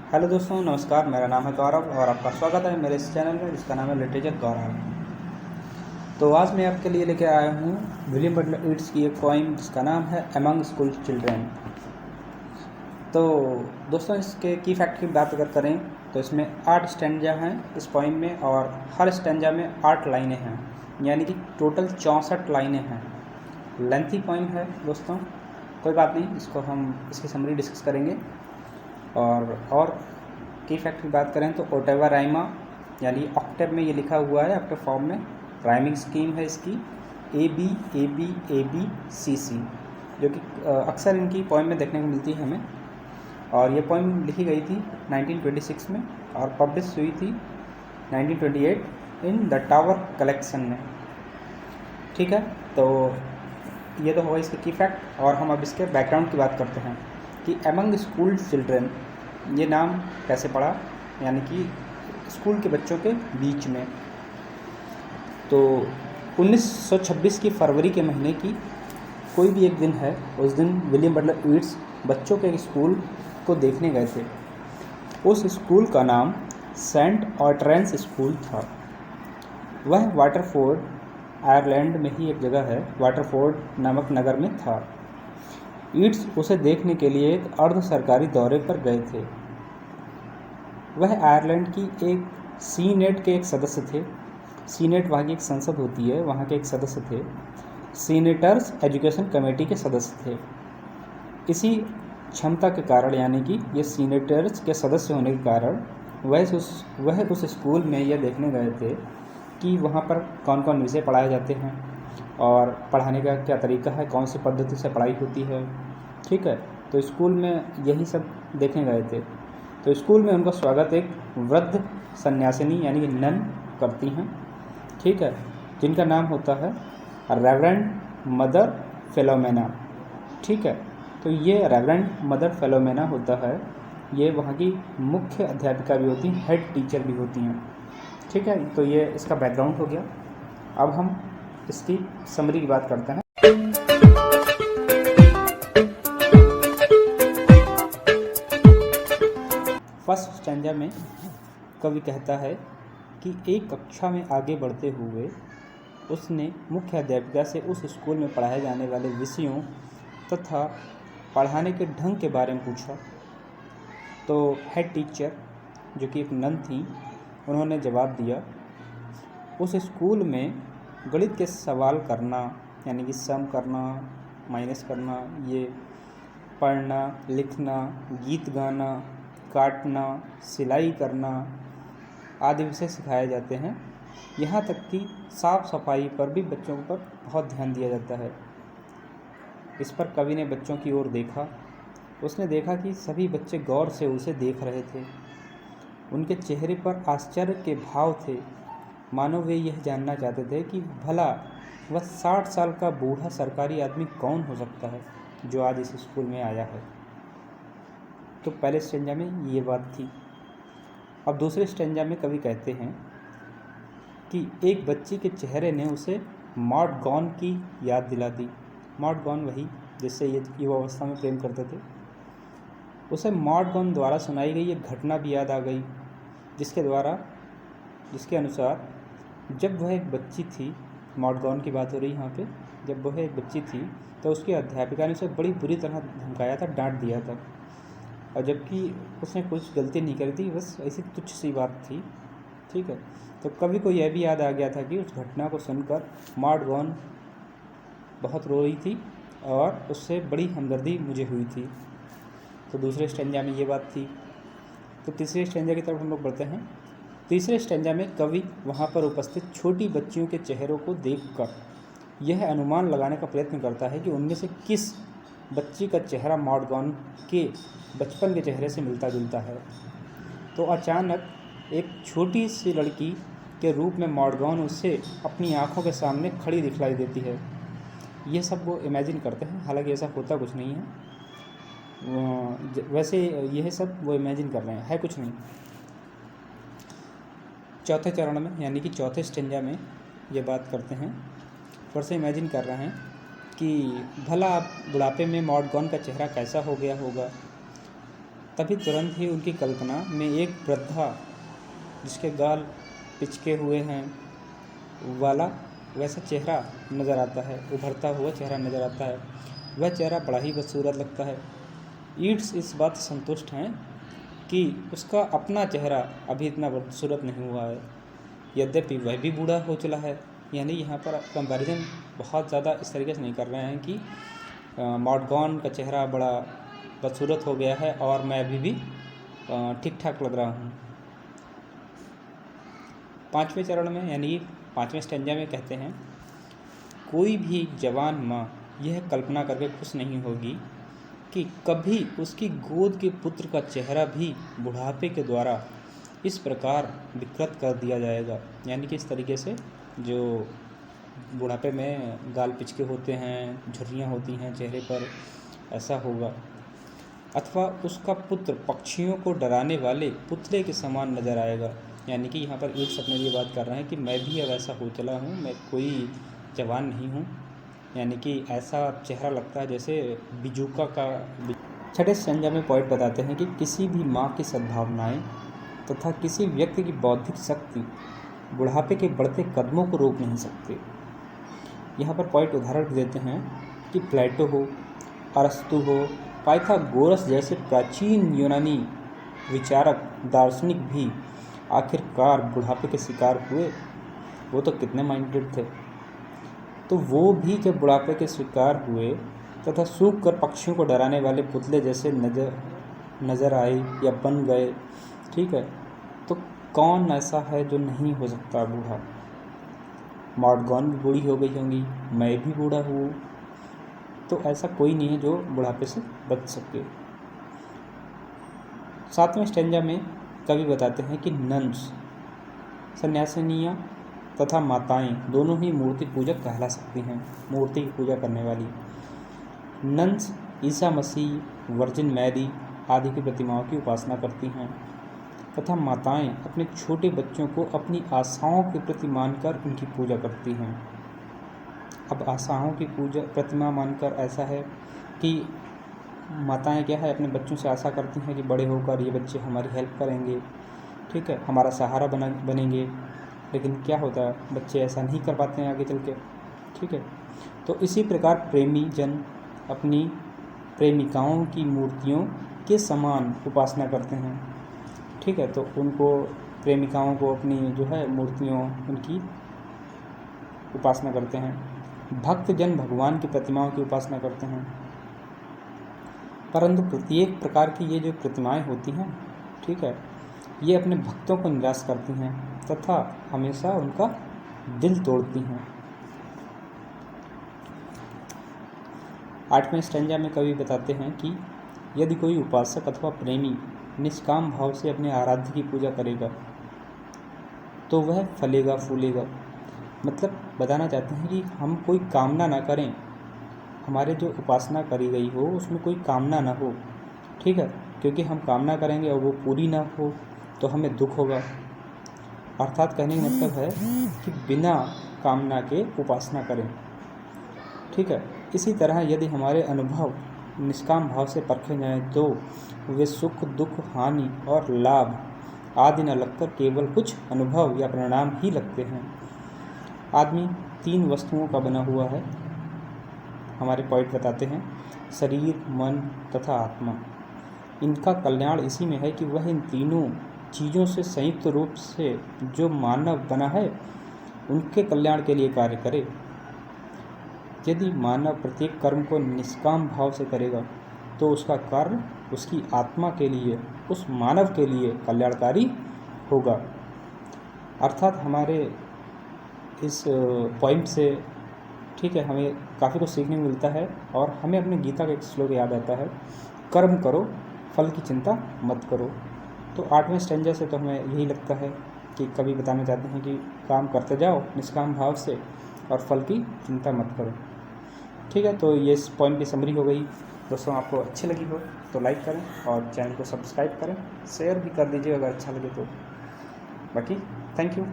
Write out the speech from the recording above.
Hello दोस्तों, नमस्कार। मेरा नाम है गौरव और आपका स्वागत है मेरे इस चैनल में जिसका नाम है लिटरेचर गौरव। तो आज मैं आपके लिए लेकर आया हूँ विलियम बटलर ईट्स की एक पोइम जिसका नाम है अमंग स्कूल चिल्ड्रेन। तो दोस्तों, इसके की फैक्ट की बात अगर करें तो इसमें 8 स्टैंजा हैं इस पोइम में, और हर स्टैंजा में 8 लाइनें हैं, यानी कि टोटल 64 लाइनें हैं। लेंथी पोइम है दोस्तों, कोई बात नहीं, इसको हम इसकी समरी डिस्कस करेंगे। और की फैक्ट की बात करें तो ओटेवा राइमा, यानी ऑक्टेव में ये लिखा हुआ है, ऑक्टेव फॉर्म में। राइमिंग स्कीम है इसकी ABABABCC, जो कि अक्सर इनकी पोइम में देखने को मिलती है हमें। और ये पोइम लिखी गई थी 1926 में और पब्लिश हुई थी 1928 इन द टावर कलेक्शन में। ठीक है, तो ये तो होगा इसके की फैक्ट। और हम अब इसके बैकग्राउंड की बात करते हैं कि अमंग स्कूल चिल्ड्रेन ये नाम कैसे पड़ा, यानी कि स्कूल के बच्चों के बीच में। तो 1926 की फरवरी के महीने की कोई भी एक दिन है, उस दिन विलियम बटलर ईट्स बच्चों के स्कूल को देखने गए थे। उस स्कूल का नाम सेंट ऑटरेंस स्कूल था। वह वाटरफोर्ड, आयरलैंड में ही एक जगह है, वाटरफोर्ड नामक नगर में था। ईट्स उसे देखने के लिए एक अर्ध सरकारी दौरे पर गए थे। वह आयरलैंड की एक सीनेट के एक सदस्य थे। सीनेट वहाँ की एक संसद होती है, वहाँ के एक सदस्य थे। सीनेटर्स एजुकेशन कमेटी के सदस्य थे। इसी क्षमता के कारण, यानी कि ये सीनेटर्स के सदस्य होने के कारण वह उस स्कूल में यह देखने गए थे कि वहाँ पर कौन कौन विषय पढ़ाए जाते हैं और पढ़ाने का क्या तरीका है, कौन सी पद्धति से पढ़ाई होती है। ठीक है, तो स्कूल में यही सब देखने गए थे। तो स्कूल में उनका स्वागत एक वृद्ध सन्यासिनी यानी कि नन करती हैं। ठीक है, जिनका नाम होता है रेवरेंड मदर फिलोमेना। ठीक है, तो ये रेवरेंड मदर फिलोमेना होता है, ये वहाँ की मुख्य अध्यापिका भी होती हैं, हेड टीचर भी होती हैं। ठीक है, तो ये इसका बैकग्राउंड हो गया। अब हम इसकी समरी की बात करते हैं। फर्स्ट स्टैंजा में कवि कहता है कि एक कक्षा में आगे बढ़ते हुए उसने मुख्य अध्यापिका से उस स्कूल में पढ़ाए जाने वाले विषयों तथा पढ़ाने के ढंग के बारे में पूछा। तो हेड टीचर, जो कि एक नन थी, उन्होंने जवाब दिया, उस स्कूल में गणित के सवाल करना, यानी कि सम करना, माइनस करना, ये पढ़ना, लिखना, गीत गाना, काटना, सिलाई करना आदि विषय सिखाए जाते हैं। यहाँ तक कि साफ़ सफाई पर भी बच्चों पर बहुत ध्यान दिया जाता है। इस पर कवि ने बच्चों की ओर देखा। उसने देखा कि सभी बच्चे गौर से उसे देख रहे थे। उनके चेहरे पर आश्चर्य के भाव थे, मानो वे यह जानना चाहते थे कि भला वह 60 साल का बूढ़ा सरकारी आदमी कौन हो सकता है जो आज इस स्कूल में आया है। तो पहले स्टेंजा में ये बात थी। अब दूसरे स्टेंजा में कवि कहते हैं कि एक बच्ची के चेहरे ने उसे मॉड गॉन की याद दिला दी। मॉड गॉन वही जिससे ये युवावस्था में प्रेम करते थे। उसे मॉड गॉन द्वारा सुनाई गई एक घटना भी याद आ गई, जिसके अनुसार जब वह एक बच्ची थी, मॉड गॉन की बात हो रही यहाँ पे, जब वह एक बच्ची थी तो उसकी अध्यापिका ने उसे बड़ी बुरी तरह धमकाया था, डांट दिया था, और जबकि उसने कुछ गलती नहीं करी थी, बस ऐसी तुच्छ सी बात थी। ठीक है, तो कवि को यह भी याद आ गया था कि उस घटना को सुनकर मॉड गॉन बहुत रोई थी और उससे बड़ी हमदर्दी मुझे हुई थी। तो दूसरे स्टेंजा में ये बात थी। तो तीसरे स्टेंजा की तरफ हम लोग बढ़ते हैं। तीसरे स्टेंजा में कवि वहाँ पर उपस्थित छोटी बच्चियों के चेहरों को देखकर यह अनुमान लगाने का प्रयत्न करता है कि उनमें से किस बच्ची का चेहरा मॉड गॉन के बचपन के चेहरे से मिलता जुलता है। तो अचानक एक छोटी सी लड़की के रूप में मॉड गॉन उसे अपनी आँखों के सामने खड़ी दिखलाई देती है। ये सब वो इमेजिन करते हैं, हालांकि ऐसा होता कुछ नहीं है। वैसे यह सब वो इमेजिन कर रहे हैं, है कुछ नहीं। चौथे चरण में, यानी कि चौथे स्टेंजा में ये बात करते हैं, फिर से इमेजिन कर रहे हैं कि भला बुढ़ापे में मॉड गॉन का चेहरा कैसा हो गया होगा। तभी तुरंत ही उनकी कल्पना में एक वृद्धा जिसके गाल पिचके हुए हैं वाला वैसा चेहरा नज़र आता है, उभरता हुआ चेहरा नज़र आता है। वह चेहरा बड़ा ही बदसूरत लगता है। ईड्स इस बात से संतुष्ट हैं कि उसका अपना चेहरा अभी इतना बदसूरत नहीं हुआ है, यद्यपि वह भी बूढ़ा हो चला है। यानी यहाँ पर कंपैरिजन बहुत ज़्यादा इस तरीके से नहीं कर रहे हैं कि मॉडगॉन का चेहरा बड़ा बदसूरत हो गया है और मैं अभी भी ठीक ठाक लग रहा हूँ। 5वें चरण में यानी 5वें स्टेंजा में कहते हैं, कोई भी जवान माँ यह कल्पना करके खुश नहीं होगी कि कभी उसकी गोद के पुत्र का चेहरा भी बुढ़ापे के द्वारा इस प्रकार विकृत कर दिया जाएगा। यानी कि इस तरीके से जो बुढ़ापे में गाल पिचके होते हैं, झुर्रियाँ होती हैं चेहरे पर, ऐसा होगा। अथवा उसका पुत्र पक्षियों को डराने वाले पुतले के समान नज़र आएगा। यानी कि यहाँ पर ईड्स अपने लिए बात कर रहे हैं कि मैं भी अब ऐसा हो चला हूँ, मैं कोई जवान नहीं हूँ। यानी कि ऐसा चेहरा लगता है जैसे बिजूका का। 6ठे स्टेंजा में पोएट बताते हैं कि किसी भी माँ की सद्भावनाएं तथा किसी व्यक्ति की बौद्धिक शक्ति बुढ़ापे के बढ़ते कदमों को रोक नहीं सकते। यहाँ पर पोएट उदाहरण देते हैं कि प्लेटो हो, अरस्तु हो, पाइथागोरस जैसे प्राचीन यूनानी विचारक दार्शनिक भी आखिरकार बुढ़ापे के शिकार हुए। वो तो कितने माइंडेड थे। तो वो भी जब बुढ़ापे के शिकार हुए तथा सूख कर पक्षियों को डराने वाले पुतले जैसे नज़र आए या बन गए, ठीक है, तो कौन ऐसा है जो नहीं हो सकता बूढ़ा। मॉडगॉन भी बूढ़ी हो गई होंगी, मैं भी बूढ़ा हूँ, तो ऐसा कोई नहीं है जो बुढ़ापे से बच सके। 7वें स्टेंजा में कवि बताते हैं कि नन्स सन्यासिनियाँ तथा माताएं दोनों ही मूर्ति पूजक कहला सकती हैं, मूर्ति की पूजा करने वाली। Nuns Isa Masih, virgin Mary आदि की प्रतिमाओं की उपासना करती हैं तथा माताएं अपने छोटे बच्चों को अपनी आशाओं की प्रति मानकर उनकी पूजा करती हैं। अब आशाओं की पूजा प्रतिमा मानकर ऐसा है कि माताएं क्या है, अपने बच्चों से आशा करती हैं कि बड़े होकर ये बच्चे हमारी हेल्प करेंगे, ठीक है, हमारा सहारा बनेंगे। लेकिन क्या होता है, बच्चे ऐसा नहीं कर पाते हैं आगे चल के, ठीक है। तो इसी प्रकार प्रेमी जन अपनी प्रेमिकाओं की मूर्तियों के समान उपासना करते हैं, ठीक है। तो उनको प्रेमिकाओं को अपनी जो है मूर्तियों उनकी उपासना करते हैं। भक्त जन भगवान की प्रतिमाओं की उपासना करते हैं। परंतु प्रत्येक प्रकार की ये जो प्रतिमाएं होती हैं, ठीक है, ये अपने भक्तों को निराश करती हैं तथा हमेशा उनका दिल तोड़ती हैं। 8वें स्टेंजा में कवि बताते हैं कि यदि कोई उपासक अथवा प्रेमी निष्काम भाव से अपने आराध्य की पूजा करेगा तो वह फलेगा फूलेगा। मतलब बताना चाहते हैं कि हम कोई कामना ना करें, हमारे जो उपासना करी गई हो उसमें कोई कामना ना हो, ठीक है, क्योंकि हम कामना करेंगे और वो पूरी ना हो तो हमें दुख होगा। अर्थात कहने का मतलब है कि बिना कामना के उपासना करें, ठीक है। इसी तरह यदि हमारे अनुभव निष्काम भाव से परखे जाएं तो वे सुख दुख हानि और लाभ आदि न लगकर केवल कुछ अनुभव या परिणाम ही लगते हैं। आदमी 3 वस्तुओं का बना हुआ है, हमारे पोएट बताते हैं, शरीर, मन तथा आत्मा। इनका कल्याण इसी में है कि वह इन तीनों चीज़ों से संयुक्त रूप से जो मानव बना है उनके कल्याण के लिए कार्य करे। यदि मानव प्रत्येक कर्म को निष्काम भाव से करेगा तो उसका कार्य उसकी आत्मा के लिए, उस मानव के लिए कल्याणकारी होगा। अर्थात हमारे इस पॉइंट से, ठीक है, हमें काफ़ी कुछ सीखने को मिलता है और हमें अपने गीता का एक श्लोक याद आता है, कर्म करो फल की चिंता मत करो। तो 8वें स्टेंजा से तो हमें यही लगता है कि कवि बताना चाहते हैं कि काम करते जाओ निष्काम भाव से और फल की चिंता मत करो, ठीक है। तो ये इस पॉइंट की समरी हो गई। दोस्तों आपको अच्छी लगी हो तो लाइक करें और चैनल को सब्सक्राइब करें, शेयर भी कर दीजिए अगर अच्छा लगे तो। बाकी थैंक यू।